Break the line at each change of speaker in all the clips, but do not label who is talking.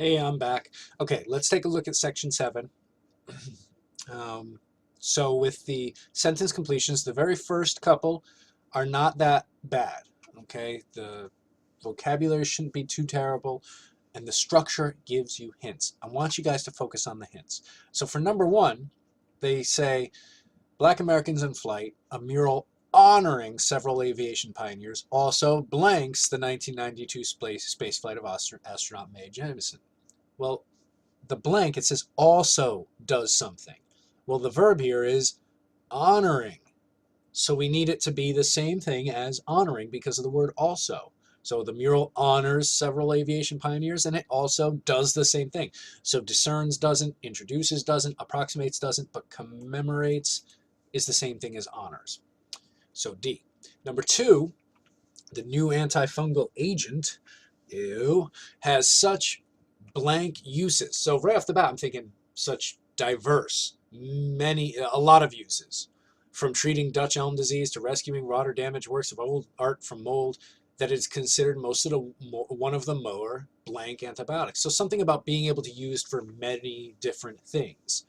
Hey, I'm back. Okay, let's take a look at section 7. Um, so with the sentence completions, the very first couple are not that bad. Okay, the vocabulary shouldn't be too terrible, and the structure gives you hints. I want you guys to focus on the hints. So for number 1, they say Black Americans in Flight, a mural honoring several aviation pioneers, also blanks the 1992 space flight of astronaut Mae Jemison. Well, the blank, it says also does something. Well, the verb here is honoring. So we need it to be the same thing as honoring because of the word also. So the mural honors several aviation pioneers and it also does the same thing. So discerns doesn't, introduces doesn't, approximates doesn't, but commemorates is the same thing as honors. So D. Number 2, the new antifungal agent, has such blank uses. So right off the bat, I'm thinking such diverse, a lot of uses, from treating Dutch elm disease to rescuing rot or damaged works of old art from mold, that is considered one of the more blank antibiotics. So something about being able to use for many different things.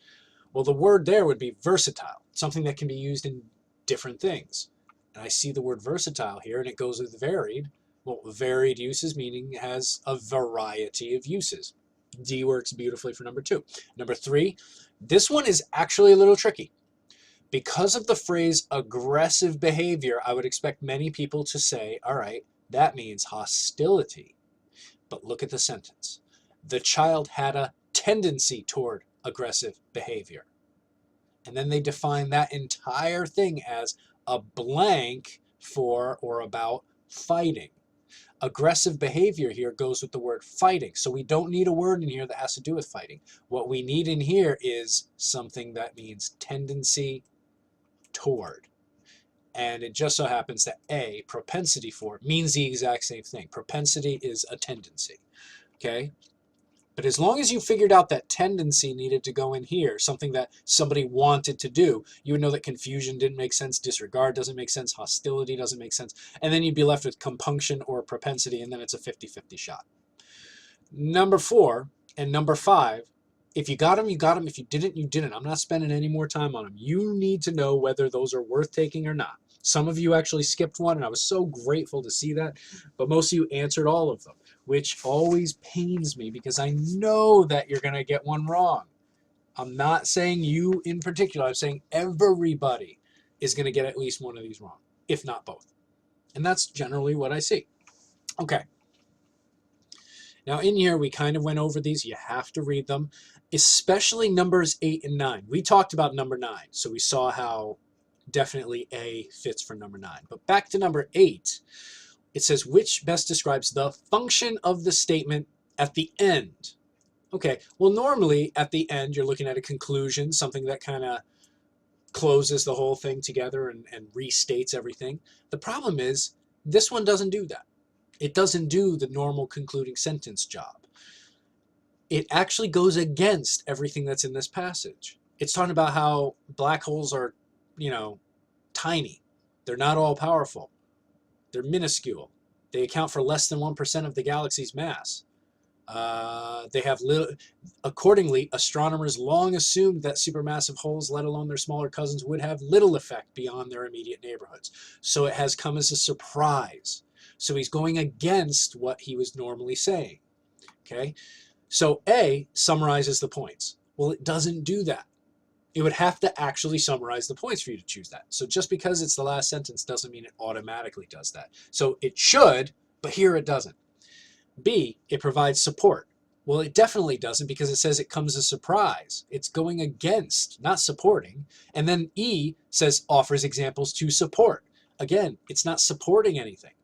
Well, the word there would be versatile, something that can be used in different things. And I see the word versatile here, and it goes with varied. Well, varied uses meaning it has a variety of uses. D works beautifully for number 2. Number 3, this one is actually a little tricky. Because of the phrase aggressive behavior, I would expect many people to say, all right, that means hostility. But look at the sentence. The child had a tendency toward aggressive behavior. And then they define that entire thing as a blank for or about fighting. Aggressive behavior here goes with the word fighting. So we don't need a word in here that has to do with fighting. What we need in here is something that means tendency toward. And it just so happens that A, propensity for, means the exact same thing. Propensity is a tendency. Okay? But as long as you figured out that tendency needed to go in here, something that somebody wanted to do, you would know that confusion didn't make sense, disregard doesn't make sense, hostility doesn't make sense, and then you'd be left with compunction or propensity, and then it's a 50-50 shot. Number 4 and number 5, if you got them, you got them. If you didn't, you didn't. I'm not spending any more time on them. You need to know whether those are worth taking or not. Some of you actually skipped one, and I was so grateful to see that, but most of you answered all of them, which always pains me because I know that you're going to get one wrong. I'm not saying you in particular. I'm saying everybody is going to get at least one of these wrong, if not both. And that's generally what I see. Okay. Now in here, we kind of went over these. You have to read them, especially numbers 8 and 9. We talked about number 9, so we saw how definitely A fits for number 9. But back to number 8, it says, which best describes the function of the statement at the end? Okay, well, normally at the end, you're looking at a conclusion, something that kind of closes the whole thing together and restates everything. The problem is, this one doesn't do that. It doesn't do the normal concluding sentence job. It actually goes against everything that's in this passage. It's talking about how black holes are, tiny. They're not all powerful. They're minuscule. They account for less than 1% of the galaxy's mass. They have little, accordingly, astronomers long assumed that supermassive holes, let alone their smaller cousins, would have little effect beyond their immediate neighborhoods. So it has come as a surprise. So he's going against what he was normally saying. Okay, so A summarizes the points. Well, it doesn't do that. It would have to actually summarize the points for you to choose that. So just because it's the last sentence doesn't mean it automatically does that. So it should, but here it doesn't. B, it provides support. Well, it definitely doesn't because it says it comes as a surprise. It's going against, not supporting. And then E says offers examples to support. Again, it's not supporting anything.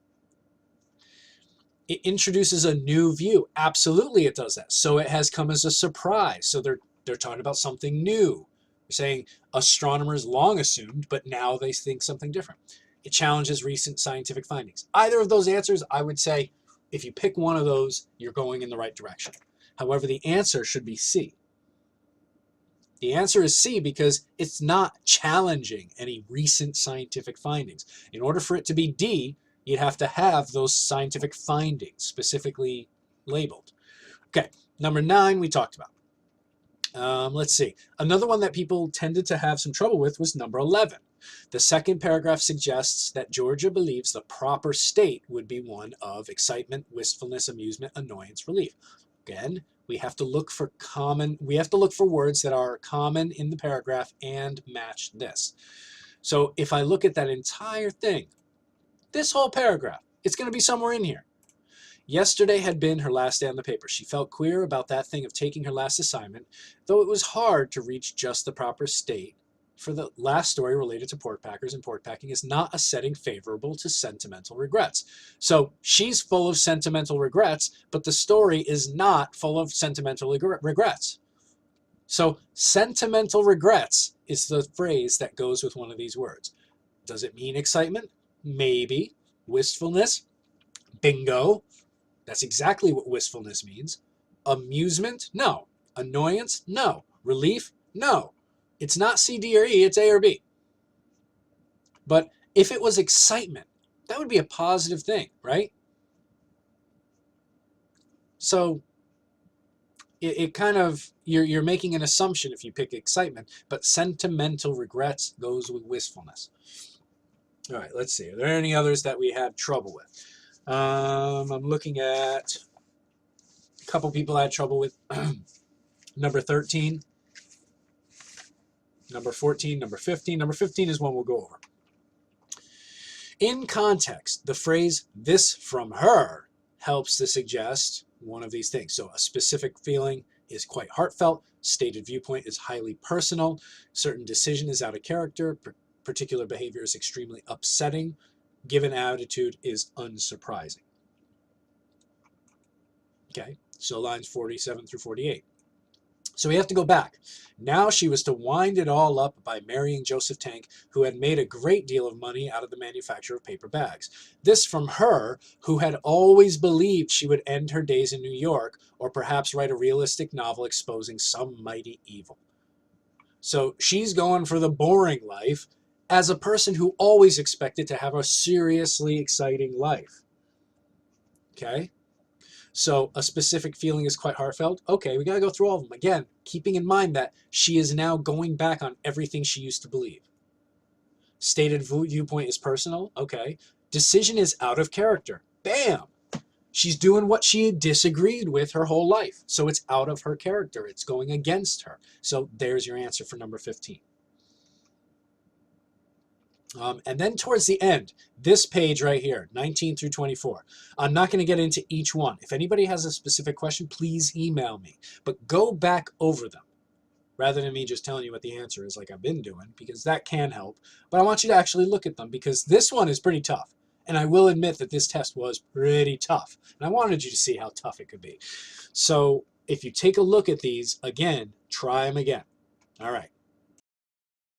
It introduces a new view. Absolutely it does that. So it has come as a surprise. So they're talking about something new. They're saying astronomers long assumed, but now they think something different. It challenges recent scientific findings. Either of those answers, I would say, if you pick one of those, you're going in the right direction. However, the answer should be C. The answer is C because it's not challenging any recent scientific findings. In order for it to be D, you'd have to have those scientific findings specifically labeled. Okay, Number 9 we talked about. Let's see. Another one that people tended to have some trouble with was number 11. The second paragraph suggests that Georgia believes the proper state would be one of excitement, wistfulness, amusement, annoyance, relief. Again, we have to look for words that are common in the paragraph and match this. So if I look at that entire thing, this whole paragraph, it's going to be somewhere in here. Yesterday had been her last day on the paper. She felt queer about that thing of taking her last assignment, though it was hard to reach just the proper state for the last story related to pork packers, and pork packing is not a setting favorable to sentimental regrets. So she's full of sentimental regrets, but the story is not full of sentimental regrets. So sentimental regrets is the phrase that goes with one of these words. Does it mean excitement? Maybe. Wistfulness? Bingo. That's exactly what wistfulness means. Amusement? No. Annoyance? No. Relief? No. It's not C, D, or E, it's A or B. But if it was excitement, that would be a positive thing, right? So it kind of, you're making an assumption if you pick excitement, but sentimental regrets goes with wistfulness. All right, let's see. Are there any others that we had trouble with? I'm looking at a couple people I had trouble with. Number 13, number 14, number 15. Number 15 is one we'll go over. In context, the phrase "this from her" helps to suggest one of these things. So a specific feeling is quite heartfelt, stated viewpoint is highly personal, certain decision is out of character, particular behavior is extremely upsetting, given attitude is unsurprising. Okay, so lines 47 through 48. So we have to go back. Now she was to wind it all up by marrying Joseph Tank, who had made a great deal of money out of the manufacture of paper bags. This from her, who had always believed she would end her days in New York, or perhaps write a realistic novel exposing some mighty evil. So she's going for the boring life as a person who always expected to have a seriously exciting life. Okay? So a specific feeling is quite heartfelt. Okay, we got to go through all of them. Again, keeping in mind that she is now going back on everything she used to believe. Stated viewpoint is personal. Okay. Decision is out of character. Bam! She's doing what she had disagreed with her whole life. So it's out of her character. It's going against her. So there's your answer for number 15. And then towards the end, this page right here, 19 through 24. I'm not going to get into each one. If anybody has a specific question, please email me. But go back over them rather than me just telling you what the answer is like I've been doing, because that can help. But I want you to actually look at them, because this one is pretty tough. And I will admit that this test was pretty tough. And I wanted you to see how tough it could be. So if you take a look at these, again, try them again. All right.